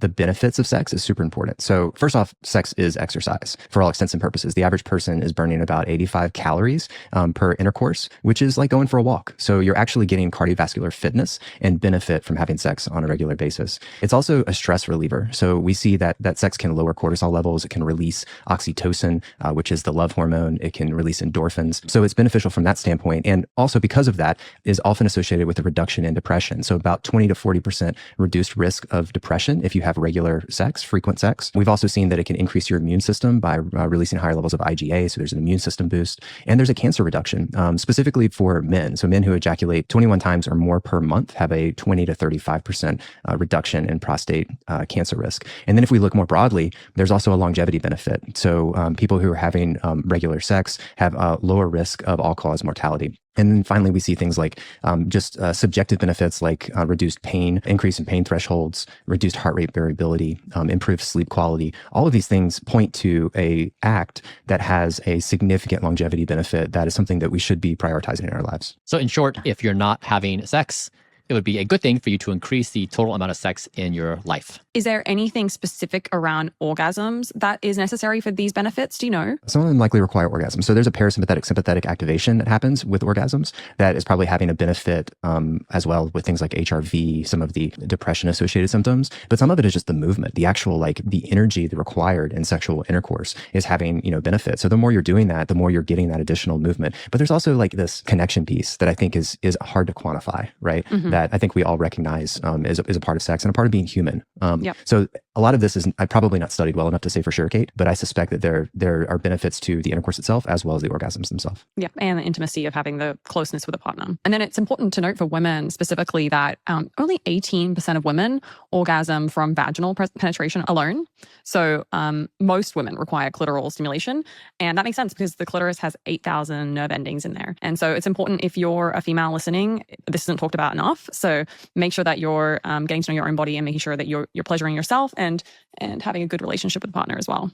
the benefits of sex is super important. So first off, sex is exercise for all extents and purposes. The average person is burning about 85 calories per intercourse, which is like going for a walk. So you're actually getting cardiovascular fitness and benefit from having sex on a regular basis. It's also a stress reliever. So we see that sex can lower cortisol levels. It can release oxytocin, which is the love hormone. It can release endorphins. So it's beneficial from that standpoint. And also because of that is often associated with a reduction in depression. So about 20 to 40% reduced risk of depression if you have regular sex, frequent sex. We've also seen that it can increase your immune system by releasing higher levels of IgA. So there's an immune system boost. And there's a cancer reduction, specifically for men. So men who ejaculate 21 times or more per month have a 20 to 35% reduction in prostate cancer risk. And then if we look more broadly, there's also a longevity benefit. So people who are having regular sex have a lower risk of all-cause mortality. And then finally, we see things like just subjective benefits like reduced pain, increase in pain thresholds, reduced heart rate variability, improved sleep quality. All of these things point to a act that has a significant longevity benefit that is something that we should be prioritizing in our lives. So in short, if you're not having sex, it would be a good thing for you to increase the total amount of sex in your life. Is there anything specific around orgasms that is necessary for these benefits? Do you know? Some of them likely require orgasms. So there's a parasympathetic sympathetic activation that happens with orgasms that is probably having a benefit as well with things like HRV, some of the depression associated symptoms. But some of it is just the movement, the actual like the energy required in sexual intercourse is having, benefit. So the more you're doing that, the more you're getting that additional movement. But there's also like this connection piece that I think is hard to quantify, right? Mm-hmm. That I think we all recognize is a part of sex and a part of being human. Yep. So a lot of this is I've probably not studied well enough to say for sure, Kate, but I suspect that there are benefits to the intercourse itself as well as the orgasms themselves. Yeah, and the intimacy of having the closeness with a partner. And then it's important to note for women specifically that only 18% of women orgasm from vaginal penetration alone. So most women require clitoral stimulation. And that makes sense because the clitoris has 8,000 nerve endings in there. And so it's important if you're a female listening, this isn't talked about enough. So make sure that you're getting to know your own body and making sure that you're pleasuring yourself and having a good relationship with a partner as well.